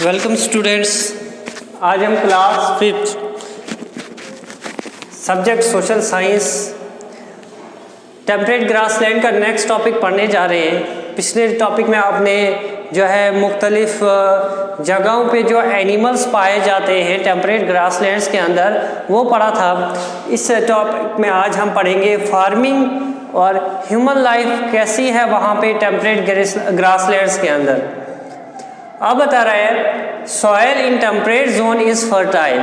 Welcome students. आज हम class 5 subject social science temperate grassland का नेक्स्ट टॉपिक पढ़ने जा रहे हैं। पिछले टॉपिक में आपने जो है मुख्तलिफ जगहों पे जो एनिमल्स पाए जाते हैं टेम्परेट ग्रासलैंड्स के अंदर वो पढ़ा था। इस टॉपिक में आज हम पढ़ेंगे फार्मिंग और ह्यूमन लाइफ कैसी है वहाँ पे टेम्परेट ग्रासलैंड्स के अंदर। अब बता रहा है soil in temperate zone is fertile.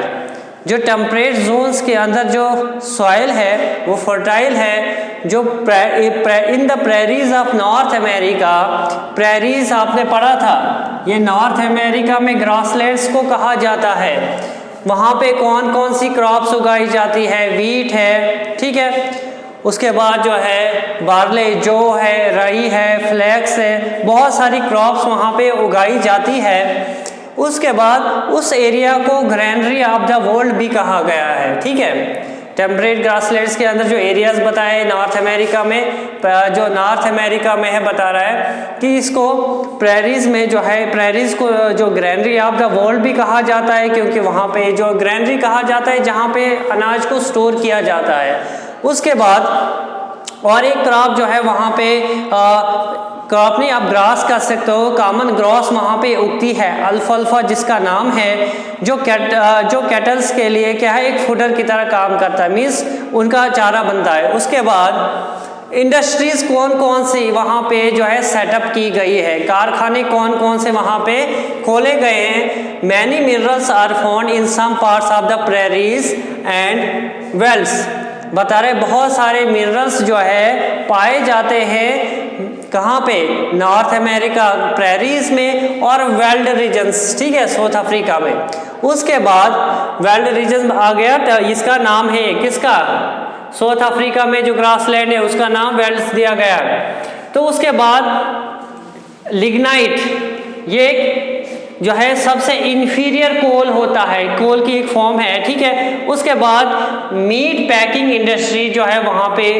जो टेम्परेट जोन्स के अंदर जो सॉयल है वो फर्टाइल है। जो in the prairies of north America, prairies आपने पढ़ा था, ये नॉर्थ अमेरिका में ग्रासलैंड्स को कहा जाता है। वहाँ पे कौन कौन सी क्रॉप्स उगाई जाती है, वीट है, ठीक है, उसके बाद जो है बार्ले, जौ है, राई है, फ्लैक्स है, बहुत सारी क्रॉप्स वहाँ पे उगाई जाती है। उसके बाद उस एरिया को ग्रैनरी ऑफ द वर्ल्ड भी कहा गया है, ठीक है। टेम्परेट ग्रासलैंड्स के अंदर जो एरियाज बताए नॉर्थ अमेरिका में, जो नॉर्थ अमेरिका में है, बता रहा है कि इसको प्रेरीज में जो है, प्रेरीज को जो ग्रैनरी ऑफ द वर्ल्ड भी कहा जाता है, क्योंकि वहाँ पे जो ग्रैनरी कहा जाता है जहाँ पे अनाज को स्टोर किया जाता है। उसके बाद और एक क्रॉप जो है वहाँ पे क्रॉप नहीं, आप ग्रास कर सकते हो, कॉमन ग्रास वहाँ पे उगती है, अल्फाल्फा जिसका नाम है, जो कैटल्स के लिए क्या है, एक फूडर की तरह काम करता है, मीन्स उनका चारा बनता है। उसके बाद इंडस्ट्रीज कौन कौन सी वहाँ पे जो है सेटअप की गई है, कारखाने कौन कौन से वहाँ पे खोले गए हैं। Many minerals are found in some parts of the prairies and velds. बता रहे बहुत सारे मिनरल्स जो है पाए जाते हैं कहाँ पे, नॉर्थ अमेरिका प्रेरीज में और वेल्ड रीजन्स, ठीक है, साउथ अफ्रीका में। उसके बाद वेल्ड रीजन आ गया, तो इसका नाम है किसका, साउथ अफ्रीका में जो ग्रासलैंड है उसका नाम वेल्ड्स दिया गया। तो उसके बाद लिग्नाइट, ये जो है सबसे इंफीरियर कोल होता है, कोल की एक फॉर्म है, ठीक है। उसके बाद मीट पैकिंग इंडस्ट्री जो है वहाँ पे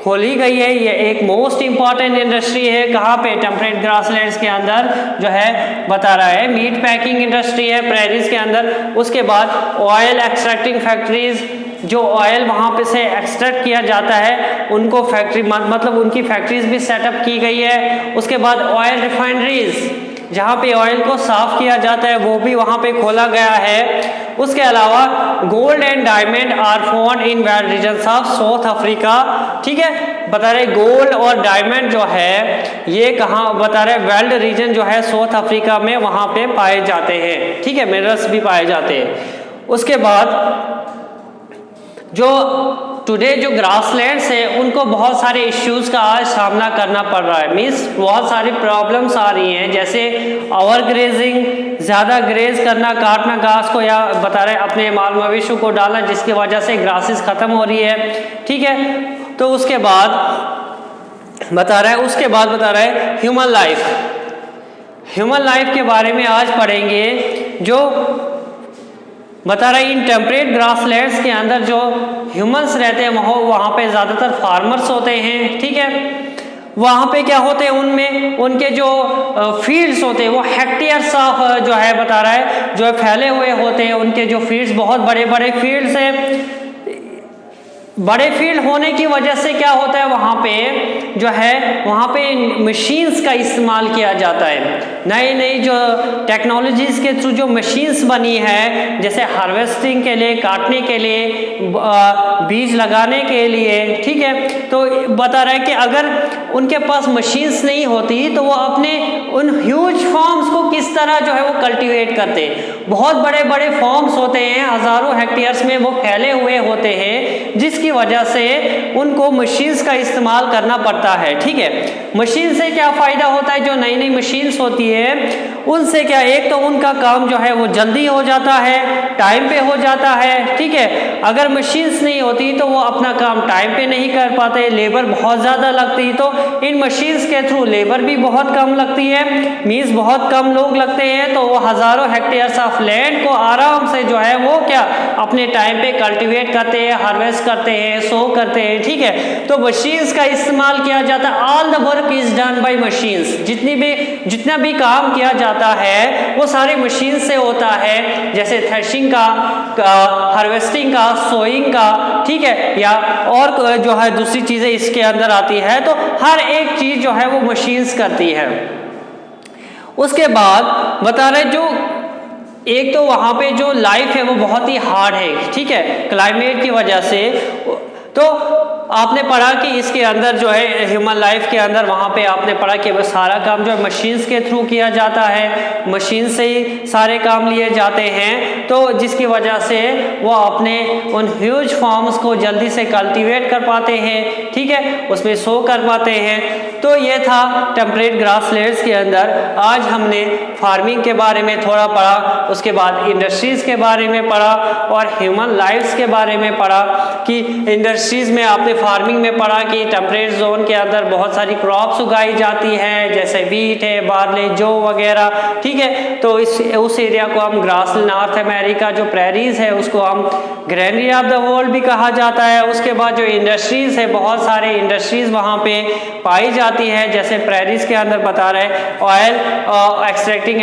खोली गई है, ये एक मोस्ट इम्पॉर्टेंट इंडस्ट्री है। कहाँ पे, टेम्परेट ग्रासलैंड्स के अंदर जो है बता रहा है मीट पैकिंग इंडस्ट्री है प्रेरीज के अंदर। उसके बाद ऑयल एक्सट्रैक्टिंग फैक्ट्रीज, जो ऑयल वहाँ पे से एक्सट्रैक्ट किया जाता है उनको फैक्ट्री मतलब उनकी फैक्ट्रीज भी सेटअप की गई है। उसके बाद ऑयल रिफाइनरीज, जहाँ पे ऑयल को साफ किया जाता है, वो भी वहाँ पे खोला गया है। उसके अलावा gold and diamond are found in veld regions of South Africa, ठीक है। बता रहे गोल्ड और डायमंड जो है ये कहाँ, बता रहे वेल्ड रीजन जो है साउथ अफ्रीका में वहाँ पे पाए जाते हैं, ठीक है, मिनरल्स भी पाए जाते हैं। उसके बाद जो टुडे जो ग्रासलैंड्स है उनको बहुत सारे इश्यूज का आज सामना करना पड़ रहा है, मीन्स बहुत सारी प्रॉब्लम्स आ रही हैं, जैसे ओवर ग्रेजिंग, ज़्यादा ग्रेज करना, काटना घास को, या बता रहे अपने माल मवेशियों को डालना, जिसकी वजह से ग्रासेस ख़त्म हो रही है, ठीक है। तो उसके बाद बता रहा है ह्यूमन लाइफ। ह्यूमन लाइफ के बारे में आज पढ़ेंगे। जो बता रहा है इन टेम्परेट ग्रासलैंड्स के अंदर जो ह्यूमंस रहते हैं वहाँ पे ज़्यादातर फार्मर्स होते हैं, ठीक है। वहाँ पे क्या होते हैं, उनमें उनके जो फील्ड्स होते हैं वो हेक्टेयर्स ऑफ जो है बता रहा है जो फैले हुए होते हैं। उनके जो फील्ड्स बहुत बड़े बड़े फील्ड्स हैं। बड़े फील्ड होने की वजह से क्या होता है, वहाँ पे जो है वहाँ पे मशीन्स का इस्तेमाल किया जाता है। नई नई जो टेक्नोलॉजीज़ के थ्रू जो मशीन्स बनी है, जैसे हार्वेस्टिंग के लिए, काटने के लिए, बीज लगाने के लिए, ठीक है। तो बता रहा है कि अगर उनके पास मशीन्स नहीं होती तो वो अपने उन ह्यूज फॉर्म्स को किस तरह जो है वो कल्टीवेट करते। बहुत बड़े बड़े फॉर्म्स होते हैं, हज़ारों हेक्टेयर्स में वो फैले हुए होते हैं, जिसकी वजह से उनको मशीन्स का इस्तेमाल करना पड़ता है, ठीक है। मशीन से क्या फ़ायदा होता है, जो नई नई मशीन्स होती है उनसे क्या, एक तो उनका काम जो है वो जल्दी हो जाता है, टाइम पे हो जाता है, ठीक है। अगर मशीन्स नहीं होती तो वो अपना काम टाइम पे नहीं कर पाते, लेबर बहुत ज़्यादा लगती। तो इन मशीन्स के थ्रू लेबर भी बहुत कम लगती है, मीन्स बहुत कम लोग लगते हैं तो वो हज़ारों हेक्टेयर्स ऑफ लैंड को आराम से जो है वो क्या अपने टाइम पे कल्टीवेट करते हैं, हार्वेस्ट करते हैं, सो करते हैं, ठीक है। तो मशीन्स का इस्तेमाल किया जाता है। All the work is done by machines. जितना भी काम किया जाता है वो सारी मशीन से होता है, जैसे थ्रेशिंग का, हार्वेस्टिंग का, सोइंग का, ठीक है, या और जो है दूसरी चीजें इसके अंदर आती है। तो हर एक चीज जो है वो मशीन्स करती है। उसके बाद बता रहे जो एक तो वहां पे जो लाइफ है वो बहुत ही हार्ड है, ठीक है, क्लाइमेट की वजह से। तो आपने पढ़ा कि इसके अंदर जो है ह्यूमन लाइफ के अंदर वहाँ पे आपने पढ़ा कि सारा काम जो है मशीन्स के थ्रू किया जाता है, मशीन से ही सारे काम लिए जाते हैं। तो जिसकी वजह से वो अपने उन ह्यूज फॉर्म्स को जल्दी से कल्टीवेट कर पाते हैं, ठीक है, उसमें सो कर पाते हैं। तो ये था टेम्परेट ग्रासलैंड्स के अंदर। आज हमने फार्मिंग के बारे में थोड़ा पढ़ा, उसके बाद इंडस्ट्रीज के बारे में पढ़ा और ह्यूमन लाइफ्स के बारे में पढ़ा कि इंडस्ट्रीज में आपने फार्मिंग में पढ़ा कि टेम्परेट जोन के अंदर बहुत सारी क्रॉप्स उगाई जाती हैं, जैसे व्हीट है, बार्ले, जौ वगैरह, ठीक है। तो उस एरिया को हम ग्रास, नॉर्थ अमेरिका जो प्रेरीज है उसको हम ग्रैनरी ऑफ द वर्ल्ड भी कहा जाता है। उसके बाद जो इंडस्ट्रीज है, बहुत सारे इंडस्ट्रीज वहाँ पे पाई जाती है, जैसे प्रेरीज के अंदर बता रहे ऑयल एक्सट्रैक्टिंग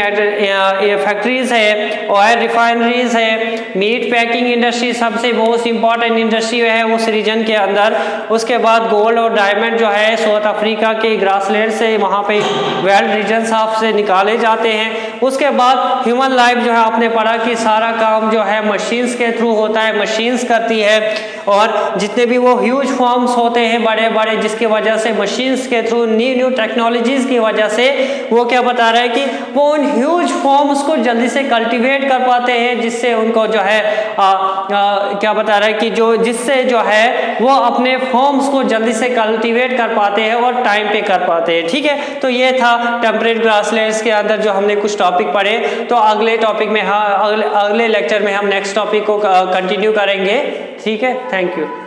फैक्ट्रीज है, ऑयल रिफाइनरीज है, मीट पैकिंग इंडस्ट्री सबसे मोस्ट इंपॉर्टेंट इंडस्ट्री है उस रीजन के अंदर। उसके बाद गोल्ड और डायमंड जो है साउथ अफ्रीका के ग्रासलैंड से वहाँ पे वेल्ड रीजन ऑफ से निकाले जाते हैं। उसके बाद ह्यूमन लाइफ जो है आपने पढ़ा कि सारा काम जो है मशीन्स के थ्रू होता है, मशीन्स करती है। और जितने भी वो ह्यूज फॉर्म्स होते हैं बड़े बड़े, जिसकी वजह से मशीन्स के थ्रू न्यू टेक्नोलॉजीज की वजह से वो क्या बता रहा है कि वो उन ह्यूज फॉर्म्स को जल्दी से कल्टीवेट कर पाते हैं, जिससे उनको जो है क्या बता रहा है कि जिससे जो है वो अपने फॉर्म्स को जल्दी से कल्टीवेट कर पाते हैं और टाइम पे कर पाते हैं, ठीक है। तो ये था टेम्परेट ग्रासलैंड्स के अंदर जो हमने कुछ टॉपिक पढ़े। तो अगले टॉपिक में अगले लेक्चर में हम नेक्स्ट टॉपिक को कंटिन्यू करेंगे, ठीक है। Thank you.